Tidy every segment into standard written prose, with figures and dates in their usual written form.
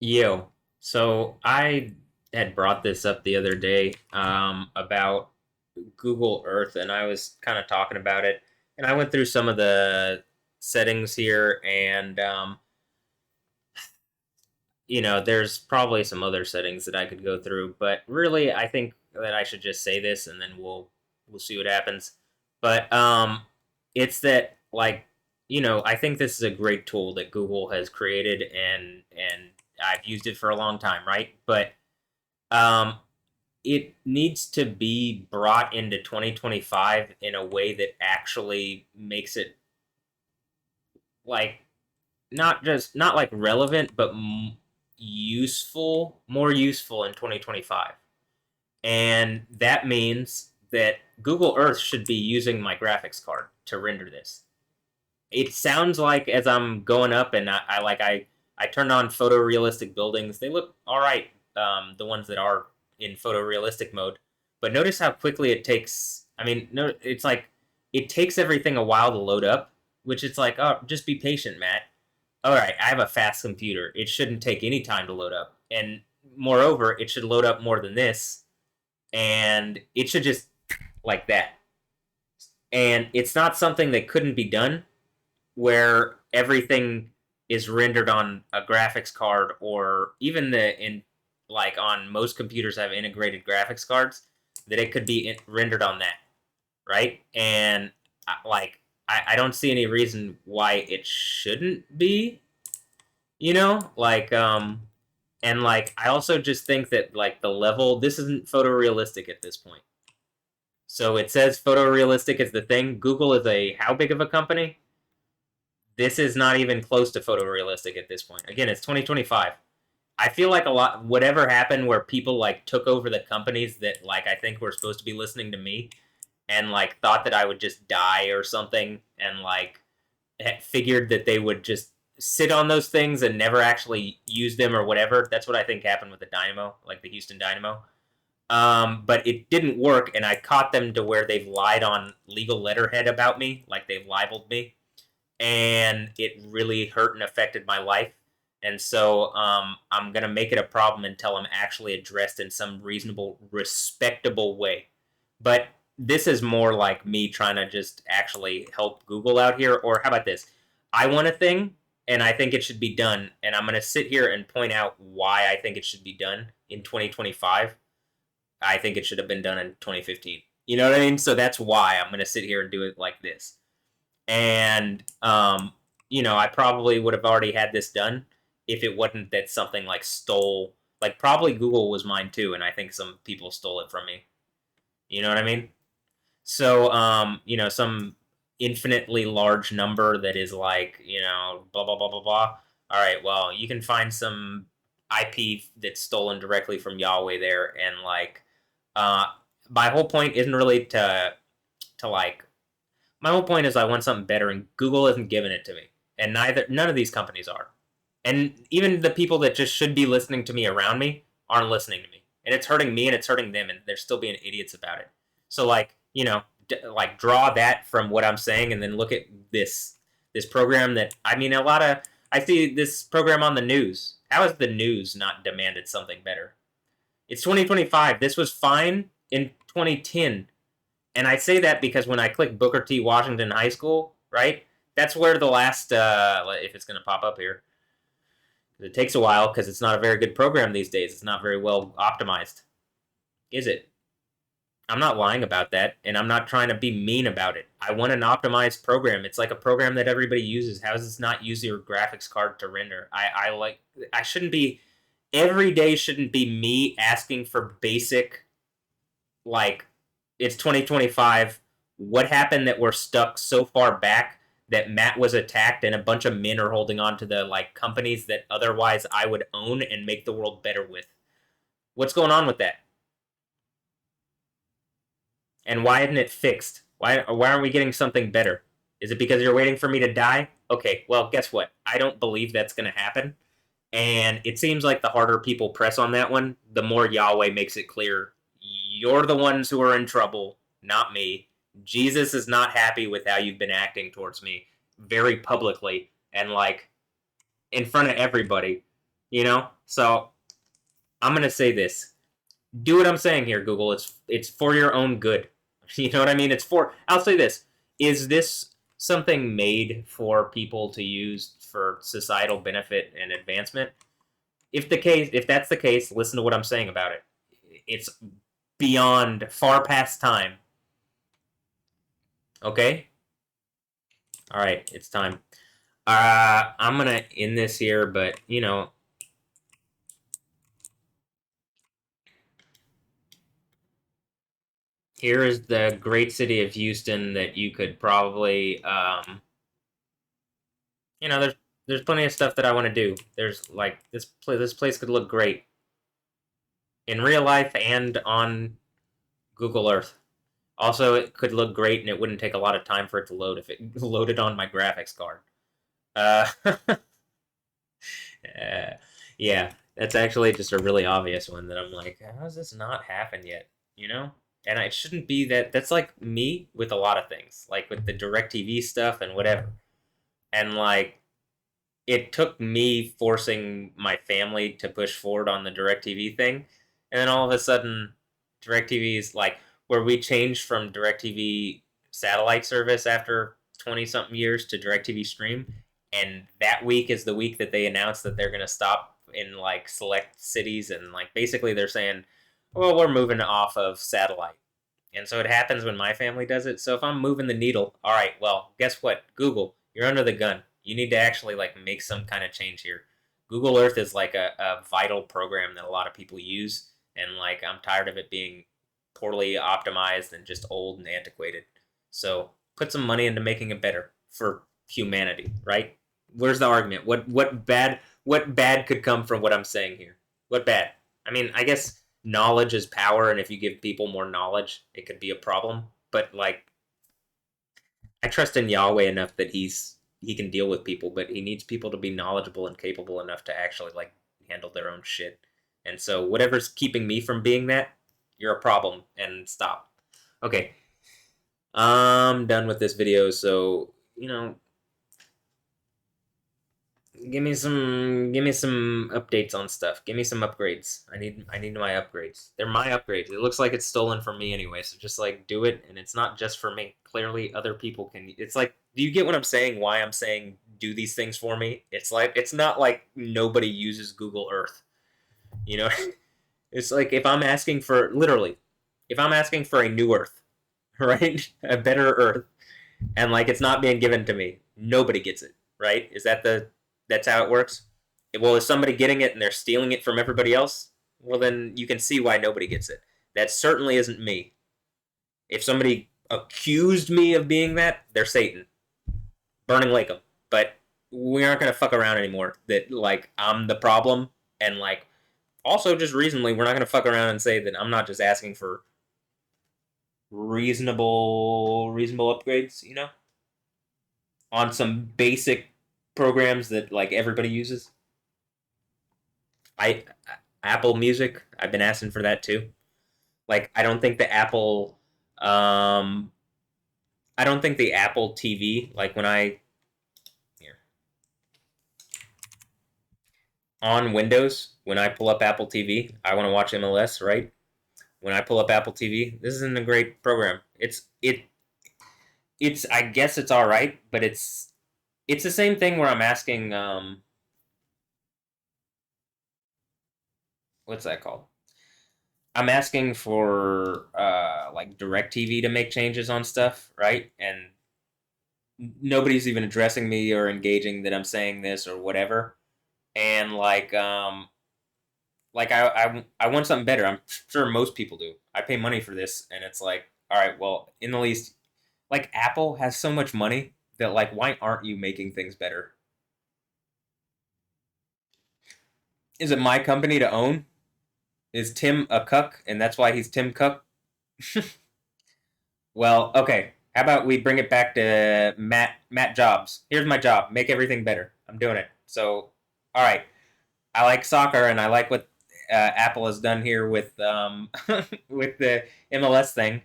Yo, so I had brought this up the other day about Google Earth, and I was kind of talking about it, and I went through some of the settings here, and there's probably some other settings that I could go through, but really, I think that I should just say this, and then we'll see what happens. But it's that I think this is a great tool that Google has created, and I've used it for a long time, right? But um, it needs to be brought into 2025 in a way that actually makes it like not like relevant, but useful, more useful in 2025. And that means that Google Earth should be using my graphics card to render this. It sounds like as I'm going up and I turned on photorealistic buildings. They look all right, the ones that are in photorealistic mode. But notice how quickly it takes. I mean, no, it's like it takes everything a while to load up, which it's like, oh, just be patient, Matt. All right, I have a fast computer. It shouldn't take any time to load up, and moreover, it should load up more than this, and it should just like that. And it's not something that couldn't be done where everything is rendered on a graphics card or even the in like on most computers have integrated graphics cards that it could be rendered on that, right? And I don't see any reason why it shouldn't be, and I also just think that like the level, this isn't photorealistic at this point. So it says photorealistic is the thing. Google is a how big of a company? This is not even close to photorealistic at this point. Again, it's 2025. I feel like a lot whatever happened where people like took over the companies that like I think were supposed to be listening to me and like thought that I would just die or something and like figured that they would just sit on those things and never actually use them or whatever. That's what I think happened with the Dynamo, like the Houston Dynamo. But it didn't work, and I caught them to where they've lied on legal letterhead about me, like they've libeled me, and it really hurt and affected my life. And so I'm gonna make it a problem until I'm actually addressed in some reasonable, respectable way. But this is more like me trying to just actually help Google out here. Or how about this? I want a thing, and I think it should be done, and I'm gonna sit here and point out why I think it should be done in 2025. I think it should have been done in 2015. You know what I mean? So that's why I'm gonna sit here and do it like this. And I probably would have already had this done if it wasn't that something like stole. Like probably Google was mine too, and I think some people stole it from me. You know what I mean? So some infinitely large number that is like blah blah blah blah blah. All right, well you can find some IP that's stolen directly from Yahweh there, and uh, my whole point isn't really to like my whole point is I want something better, and Google isn't giving it to me, and none of these companies are, and even the people that just should be listening to me around me aren't listening to me, and it's hurting me and it's hurting them, and they're still being idiots about it. So like draw that from what I'm saying, and then look at this program that I mean a lot of I see this program on the news. How has the news not demanded something better? It's 2025. This was fine in 2010. And I say that because when I click Booker T. Washington High School, right, that's where the last, if it's going to pop up here, it takes a while because it's not a very good program these days. It's not very well optimized, is it? I'm not lying about that, and I'm not trying to be mean about it. I want an optimized program. It's like a program that everybody uses. How does this not use your graphics card to render? I shouldn't be, every day shouldn't be me asking for basic like it's 2025. What happened that we're stuck so far back that Matt was attacked and a bunch of men are holding on to the like companies that otherwise I would own and make the world better with? What's going on with that? And why isn't it fixed? Why aren't we getting something better? Is it because you're waiting for me to die? Okay, well, guess what? I don't believe that's going to happen. And it seems like the harder people press on that one, the more Yahweh makes it clear you're the ones who are in trouble, not me. Jesus is not happy with how you've been acting towards me very publicly and like in front of everybody. You know? So I'm gonna say this. Do what I'm saying here, Google. It's for your own good. You know what I mean? It's for I'll say this. Is this something made for people to use for societal benefit and advancement? If that's the case, listen to what I'm saying about it. It's beyond far past time. Okay? Alright, it's time. I'm gonna end this here, but here is the great city of Houston that you could probably there's plenty of stuff that I want to do. There's like this place could look great in real life and on Google Earth. Also, it could look great and it wouldn't take a lot of time for it to load if it loaded on my graphics card. Uh, yeah, that's actually just a really obvious one that I'm like, how has this not happened yet? You know? And it shouldn't be that. That's like me with a lot of things, like with the DirecTV stuff and whatever. And like, it took me forcing my family to push forward on the DirecTV thing. And then all of a sudden, DirecTV is like, where we changed from DirecTV satellite service after 20 something years to DirecTV Stream. And that week is the week that they announced that they're going to stop in like select cities. And like basically they're saying, well, we're moving off of satellite. And so it happens when my family does it. So if I'm moving the needle, all right, well, guess what? Google, you're under the gun. You need to actually like make some kind of change here. Google Earth is like a vital program that a lot of people use, and like I'm tired of it being poorly optimized and just old and antiquated. So put some money into making it better for humanity, right? Where's the argument? What bad could come from what I'm saying here? What bad? I mean, I guess knowledge is power, and if you give people more knowledge, it could be a problem. But like, I trust in Yahweh enough that he can deal with people, but he needs people to be knowledgeable and capable enough to actually like handle their own shit. And so whatever's keeping me from being that, you're a problem and stop. Okay. I'm done with this video, so give me some updates on stuff. Give me some upgrades. I need my upgrades. They're my upgrades. It looks like it's stolen from me anyway, so just like do it, and it's not just for me. Clearly other people can. It's like, do you get what I'm saying? Why I'm saying do these things for me? It's like it's not like nobody uses Google Earth. You know? It's like if I'm asking for literally if I'm asking for a new Earth, right? A better Earth, and like it's not being given to me, nobody gets it, right? That's how it works? Well, is somebody getting it and they're stealing it from everybody else? Well, then you can see why nobody gets it. That certainly isn't me. If somebody accused me of being that, they're Satan. Burning Lake'em. But we aren't gonna fuck around anymore. That like I'm the problem, and like also just reasonably, we're not gonna fuck around and say that I'm not just asking for reasonable upgrades. On some basic programs that like everybody uses. I Apple Music, I've been asking for that too. Like um I don't think the Apple TV, like when I here on Windows, when I pull up Apple TV, I want to watch MLS, right? When I pull up Apple TV, this isn't a great program. It's I guess it's all right, but it's the same thing where I'm asking what's that called? I'm asking for like DirecTV to make changes on stuff, right? And nobody's even addressing me or engaging that I'm saying this or whatever. And like I want something better. I'm sure most people do. I pay money for this, and it's like, all right, well, in the least, like Apple has so much money that like, why aren't you making things better? Is it my company to own? Is Tim a cuck, and that's why he's Tim Cook? Well, okay. How about we bring it back to Matt Jobs? Here's my job. Make everything better. I'm doing it. So, all right. I like soccer, and I like what Apple has done here with with the MLS thing.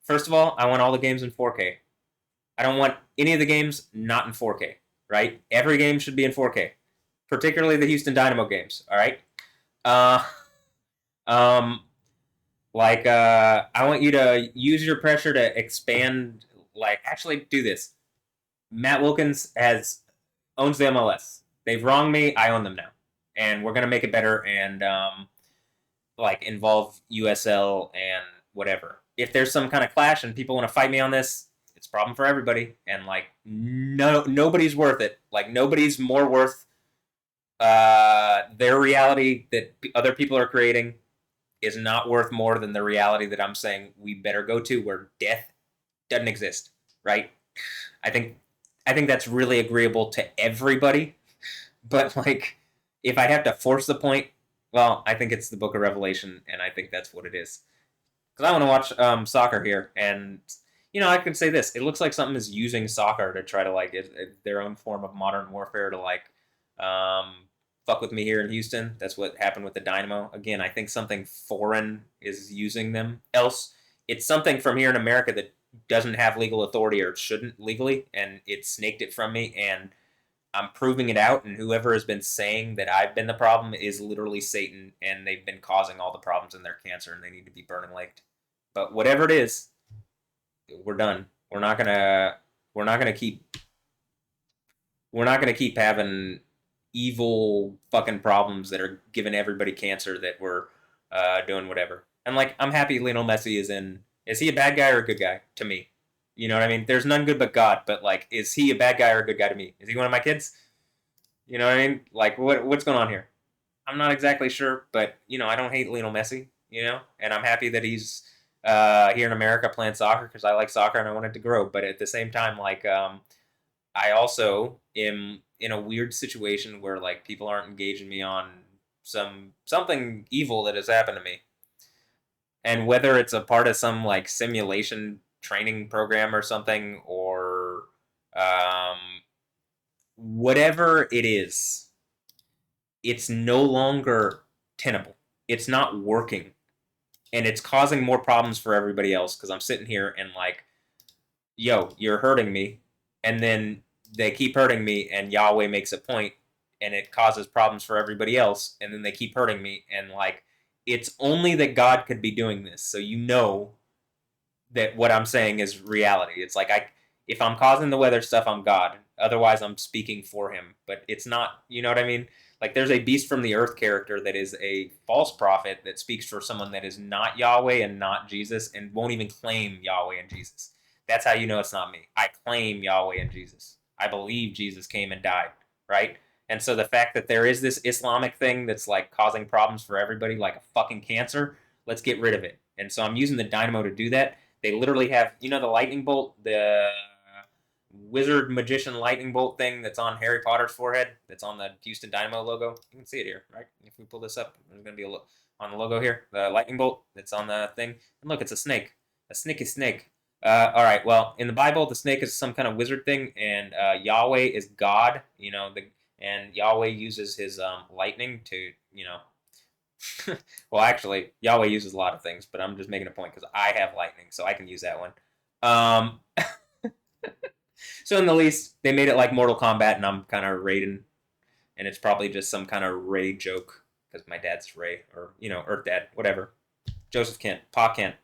First of all, I want all the games in 4K. I don't want any of the games not in 4K. Right? Every game should be in 4K. particularly the Houston Dynamo games. All right. Uh, um, I want you to use your pressure to expand. Like, actually, do this. Matt Wilkins owns the MLS. They've wronged me. I own them now, and we're gonna make it better and involve USL and whatever. If there's some kind of clash and people want to fight me on this, it's a problem for everybody. And nobody's worth it. Like nobody's more worth their reality that other people are creating is not worth more than the reality that I'm saying we better go to, where death doesn't exist, right? I think that's really agreeable to everybody. But like, if I have to force the point, well, I think it's the Book of Revelation, and I think that's what it is. Because I want to watch soccer here, and I could say this: it looks like something is using soccer to try to their own form of modern warfare to fuck with me here in Houston. That's what happened with the Dynamo. Again, I think something foreign is using them. Else, it's something from here in America that doesn't have legal authority or shouldn't legally, and it snaked it from me, and I'm proving it out. And whoever has been saying that I've been the problem is literally Satan, and they've been causing all the problems in their cancer, and they need to be burning laked. But whatever it is, we're done. We're not gonna keep having evil fucking problems that are giving everybody cancer that we're doing whatever. And I'm happy Lionel Messi is in. Is he a bad guy or a good guy to me? You know what I mean? There's none good but God. But is he a bad guy or a good guy to me? Is he one of my kids? You know what I mean? What's going on here? I'm not exactly sure, but I don't hate Lionel Messi. And I'm happy that he's here in America playing soccer because I like soccer and I want it to grow. But at the same time, I also am in a weird situation where people aren't engaging me on something evil that has happened to me, and whether it's a part of some simulation training program or something, or whatever it is, it's no longer tenable. It's not working, and it's causing more problems for everybody else because I'm sitting here and yo, you're hurting me, and then they keep hurting me, and Yahweh makes a point, and it causes problems for everybody else, and then they keep hurting me, and it's only that God could be doing this, so that what I'm saying is reality. It's if I'm causing the weather stuff, I'm God. Otherwise, I'm speaking for him. But it's not, you know what I mean? There's a Beast from the Earth character that is a false prophet that speaks for someone that is not Yahweh and not Jesus and won't even claim Yahweh and Jesus. That's how you know it's not me. I claim Yahweh and Jesus. I believe Jesus came and died, right? And so the fact that there is this Islamic thing that's causing problems for everybody like a fucking cancer, let's get rid of it. And so I'm using the Dynamo to do that. They literally have, the lightning bolt, the wizard magician lightning bolt thing that's on Harry Potter's forehead, that's on the Houston Dynamo logo. You can see it here, right? If we pull this up, there's going to be on the logo here, the lightning bolt that's on the thing. And look, it's a snake. A sneaky snake. All right, well, in the Bible, the snake is some kind of wizard thing, and Yahweh is God, and Yahweh uses his lightning to, well, actually, Yahweh uses a lot of things, but I'm just making a point because I have lightning, so I can use that one. So in the least, they made it like Mortal Kombat, and I'm kind of Raiden, and it's probably just some kind of Ray joke because my dad's Ray, or Earth Dad, whatever. Joseph Kent, Pa Kent,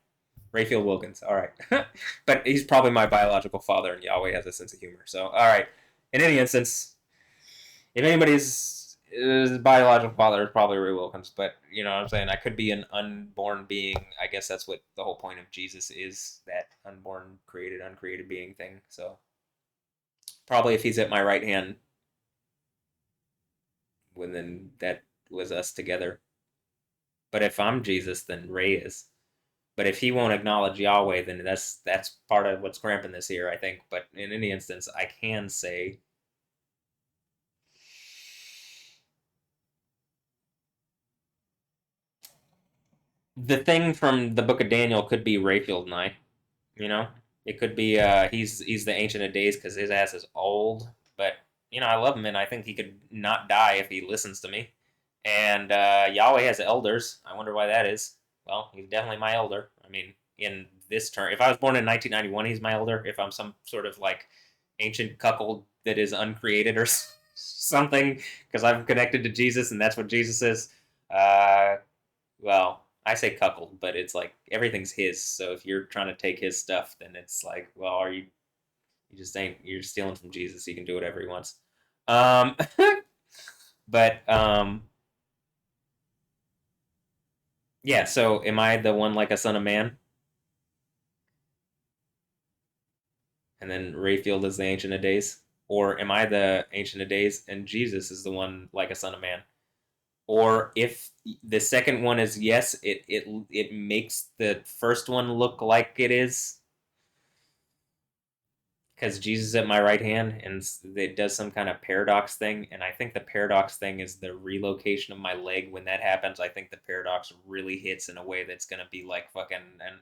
Rayfield Wilkins. All right, but he's probably my biological father, and Yahweh has a sense of humor. So all right, in any instance, if anybody's biological father is probably Ray Wilkins, but you know what I'm saying? I could be an unborn being. I guess that's what the whole point of Jesus is, that unborn, created, uncreated being thing. So probably if he's at my right hand, then that was us together. But if I'm Jesus, then Ray is. But if he won't acknowledge Yahweh, then that's part of what's cramping this here, I think. But in any instance, I can say the thing from the Book of Daniel could be Rayfield and I. It could be he's the Ancient of Days because his ass is old, but I love him and I think he could not die if he listens to me. And Yahweh has elders. I wonder why that is. Well, he's definitely my elder. I mean, in this term, if I was born in 1991, he's my elder. If I'm some sort of ancient cuckold that is uncreated or something because I'm connected to Jesus and that's what Jesus is. Uh, well, I say cuckold, but it's like everything's his. So if you're trying to take his stuff, then it's like, well, are you? You just ain't. You're stealing from Jesus. He can do whatever he wants. Um, but yeah. So am I the one like a son of man? And then Rayfield is the Ancient of Days, or am I the Ancient of Days and Jesus is the one like a son of man? Or if the second one is yes, it makes the first one look like it is because Jesus is at my right hand and it does some kind of paradox thing. And I think the paradox thing is the relocation of my leg. When that happens, I think the paradox really hits in a way that's gonna be like fucking and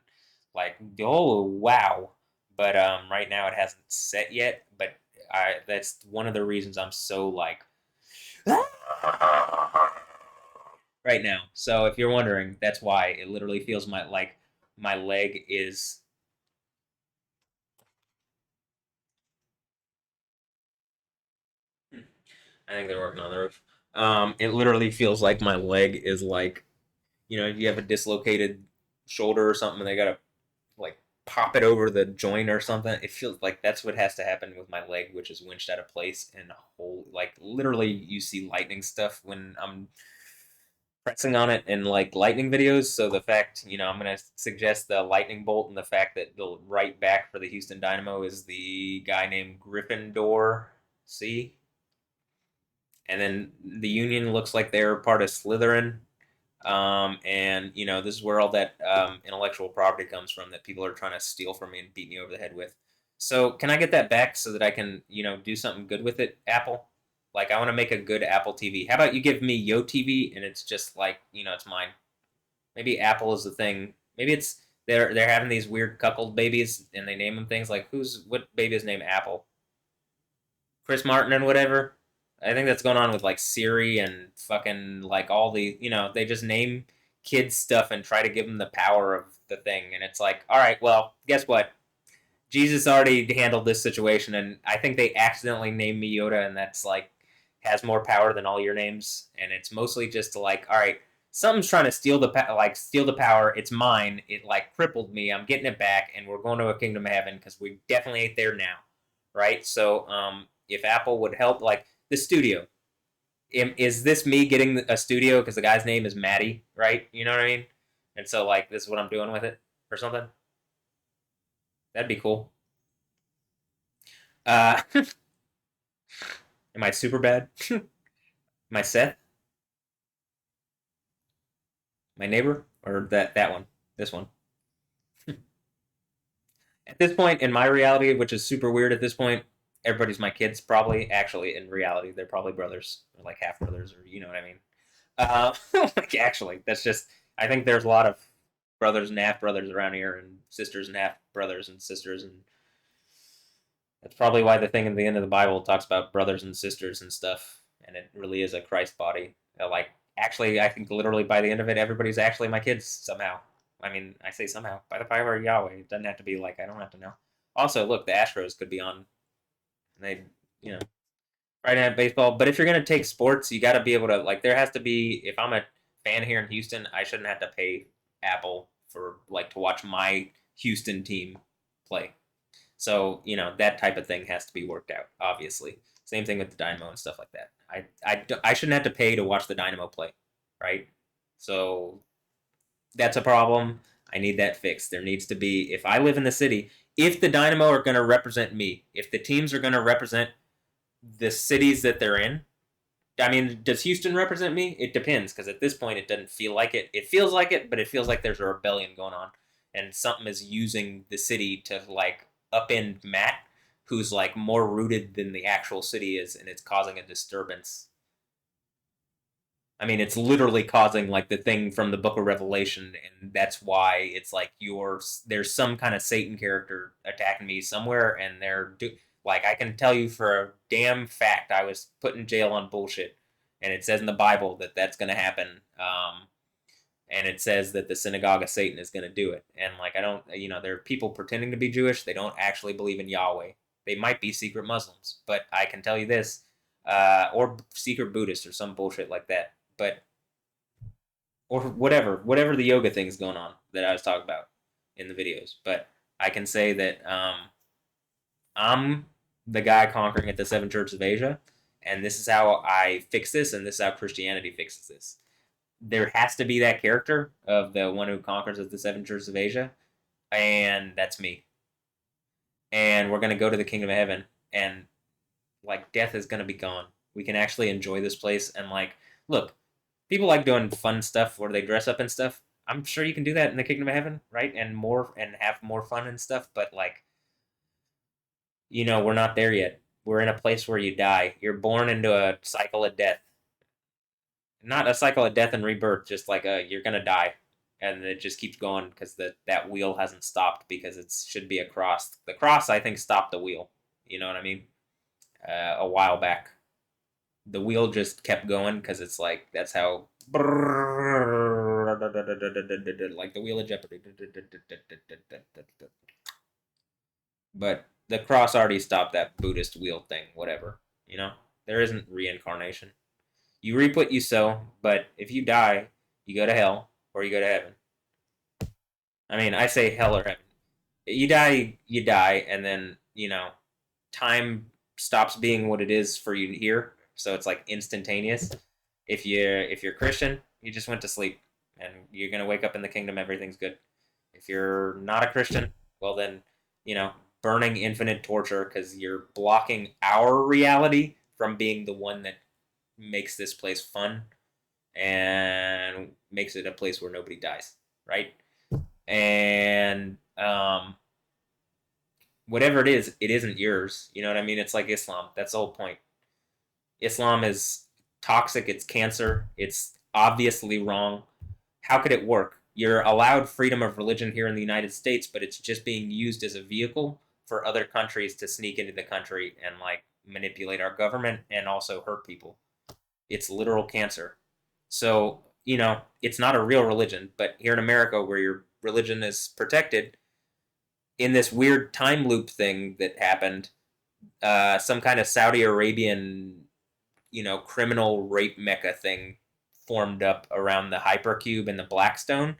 like oh wow. But right now it hasn't set yet. But I that's one of the reasons I'm so like right now. So if you're wondering, that's why it literally feels my leg is. I think they're working on the roof. It literally feels like my leg is like if you have a dislocated shoulder or something, and they gotta like pop it over the joint or something. It feels like that's what has to happen with my leg, which is winched out of place and a whole like literally you see lightning stuff when I'm pressing on it in like lightning videos. So the fact, I'm gonna suggest the lightning bolt and the fact that the right back for the Houston Dynamo is the guy named Gryffindor. See, and then the Union looks like they're part of Slytherin. And this is where all that intellectual property comes from that people are trying to steal from me and beat me over the head with. So can I get that back so that I can do something good with it, Apple? Like I want to make a good Apple TV. How about you give me Yo TV and it's just like it's mine. Maybe Apple is the thing. Maybe it's they're having these weird cuckold babies and they name them things like what baby is named Apple? Chris Martin and whatever. I think that's going on with like Siri and fucking like all the they just name kids stuff and try to give them the power of the thing and it's like all right well guess what Jesus already handled this situation and I think they accidentally named me Yoda and that's like has more power than all your names and it's mostly just to like all right something's trying to steal the power it's mine it like crippled me I'm getting it back and we're going to a kingdom of heaven because we definitely ain't there now right so if Apple would help like the studio is this me getting a studio because the guy's name is Matty, right? You know what I mean? And so like this is what I'm doing with it or something. That'd be cool. Am I super bad? Am I Seth? My neighbor or that one? This one. At this point in my reality, which is super weird at this point, everybody's my kids. Probably actually in reality, they're probably brothers or like half brothers or you know what I mean. Like actually, that's just. I think there's a lot of brothers and half brothers around here, and sisters and half brothers and sisters, and that's probably why the thing at the end of the Bible talks about brothers and sisters and stuff, and it really is a Christ body. Like actually, I think literally by the end of it, everybody's actually my kids somehow. I mean, I say somehow by the power of Yahweh. It doesn't have to be like I don't have to know. Also, look, the Astros could be on. And they, you know, Friday Night Baseball. But if you're gonna take sports, you got to be able to like. There has to be. If I'm a fan here in Houston, I shouldn't have to pay Apple for like to watch my Houston team play. So that type of thing has to be worked out. Obviously, same thing with the Dynamo and stuff like that. I shouldn't have to pay to watch the Dynamo play, right? So that's a problem. I need that fixed. There needs to be if I live in the city, if the Dynamo are going to represent me, if the teams are going to represent the cities that they're in. I mean, does Houston represent me? It depends because at this point it doesn't feel like it. It feels like it, but it feels like there's a rebellion going on, and something is using the city to like upend Matt, who's like more rooted than the actual city is, and it's causing a disturbance. I mean, it's literally causing like the thing from the Book of Revelation, and that's why it's like there's some kind of Satan character attacking me somewhere, and like I can tell you for a damn fact I was put in jail on bullshit, and it says in the Bible that that's going to happen, and it says that the synagogue of Satan is going to do it, and like I don't, there are people pretending to be Jewish, they don't actually believe in Yahweh. They might be secret Muslims, but I can tell you this. or secret Buddhist or some bullshit like that. But or whatever the yoga thing's going on that I was talking about in the videos. But I can say that I'm the guy conquering at the seven churches of Asia, and this is how I fix this, and this is how Christianity fixes this. There has to be that character of the one who conquers at the seven churches of Asia, and that's me. And we're gonna go to the kingdom of heaven, and like death is gonna be gone. We can actually enjoy this place, and like, look, people like doing fun stuff where they dress up and stuff. I'm sure you can do that in the kingdom of heaven, right? And more and have more fun and stuff. But like, we're not there yet. We're in a place where you die. You're born into a cycle of death. Not a cycle of death and rebirth, just like you're gonna die, and it just keeps going because that wheel hasn't stopped because it should be a cross. The cross, I think, stopped the wheel. You know what I mean? A while back, the wheel just kept going because it's like that's how like the wheel of Jeopardy. But the cross already stopped that Buddhist wheel thing. Whatever, there isn't reincarnation. You reap what you sow, but if you die, you go to hell or you go to heaven. I mean, I say hell or heaven. You die, and then, time stops being what it is for you here. So it's like instantaneous. If you're Christian, you just went to sleep, and you're gonna wake up in the kingdom. Everything's good. If you're not a Christian, well then, burning infinite torture because you're blocking our reality from being the one that makes this place fun and makes it a place where nobody dies, right? And whatever it is, it isn't yours. You know what I mean? It's like Islam. That's the whole point. Islam is toxic. It's cancer. It's obviously wrong. How could it work? You're allowed freedom of religion here in the United States, but it's just being used as a vehicle for other countries to sneak into the country and like manipulate our government and also hurt people. It's literal cancer. So, it's not a real religion, but here in America where your religion is protected, in this weird time loop thing that happened, some kind of Saudi Arabian, criminal rape mecca thing formed up around the Hypercube and the Blackstone.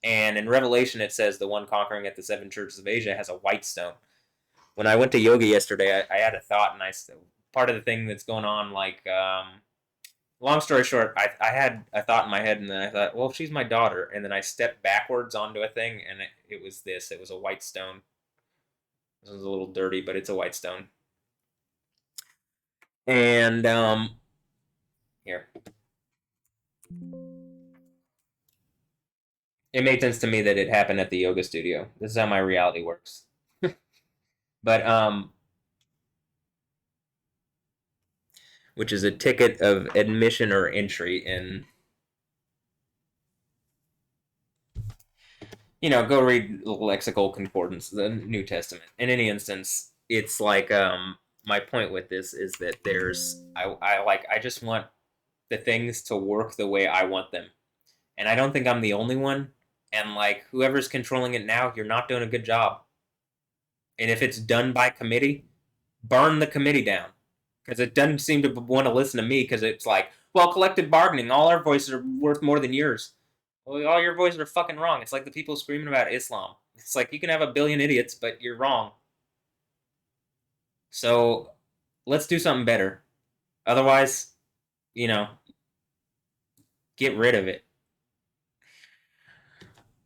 And in Revelation, it says the one conquering at the seven churches of Asia has a white stone. When I went to yoga yesterday, I had a thought, and part of the thing that's going on, like, long story short, I had a thought in my head, and then I thought, well, if she's my daughter, and then I stepped backwards onto a thing, and it was this. It was a white stone. This was a little dirty, but it's a white stone. And, here. It made sense to me that it happened at the yoga studio. This is how my reality works. But, which is a ticket of admission or entry in, go read lexical concordance, the New Testament. In any instance, it's like, my point with this is that I just want the things to work the way I want them. And I don't think I'm the only one. And like whoever's controlling it now, you're not doing a good job. And if it's done by committee, burn the committee down. Because it doesn't seem to want to listen to me because it's like, well, collective bargaining, all our voices are worth more than yours. Well, all your voices are fucking wrong. It's like the people screaming about Islam. It's like you can have a billion idiots, but you're wrong. So let's do something better. Otherwise, get rid of it.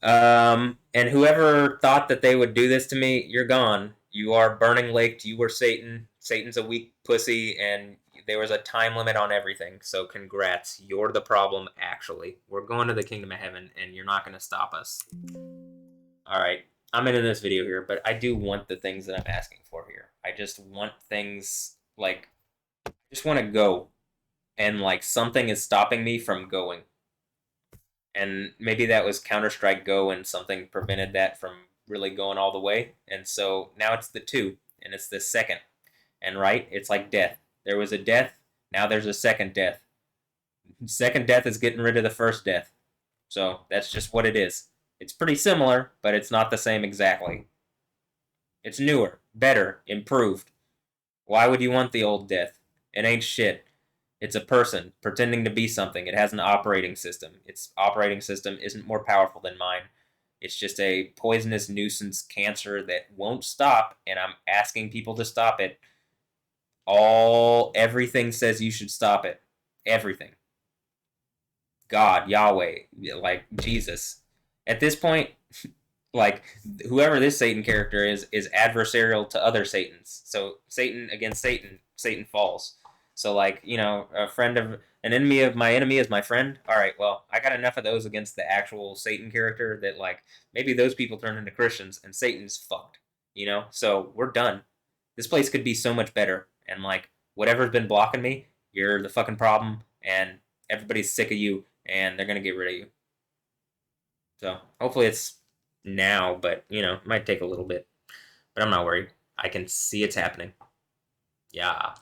And whoever thought that they would do this to me, you're gone. You are burning laked. You were Satan. Satan's a weak pussy, and there was a time limit on everything. So congrats. You're the problem, actually. We're going to the kingdom of heaven, and you're not going to stop us. All right. I'm into this video here, but I do want the things that I'm asking for here. I just want things, like, I just want to go. And, like, something is stopping me from going. And maybe that was Counter-Strike Go and something prevented that from really going all the way. And so now it's the 2, and it's the second. And right, it's like death. There was a death, now there's a second death. Second death is getting rid of the first death. So that's just what it is. It's pretty similar, but it's not the same exactly. It's newer, better, improved. Why would you want the old death? It ain't shit. It's a person pretending to be something. It has an operating system. Its operating system isn't more powerful than mine. It's just a poisonous nuisance cancer that won't stop, and I'm asking people to stop it. Everything says you should stop it. Everything. God, Yahweh, like Jesus. At this point, like whoever this Satan character is adversarial to other Satans. So Satan against Satan, Satan falls. So like, a friend of an enemy of my enemy is my friend. All right, well, I got enough of those against the actual Satan character that like maybe those people turn into Christians and Satan's fucked. So we're done. This place could be so much better. And like whatever's been blocking me, you're the fucking problem, and everybody's sick of you, and they're gonna get rid of you. So hopefully it's now, but it might take a little bit. But I'm not worried. I can see it's happening. Yeah.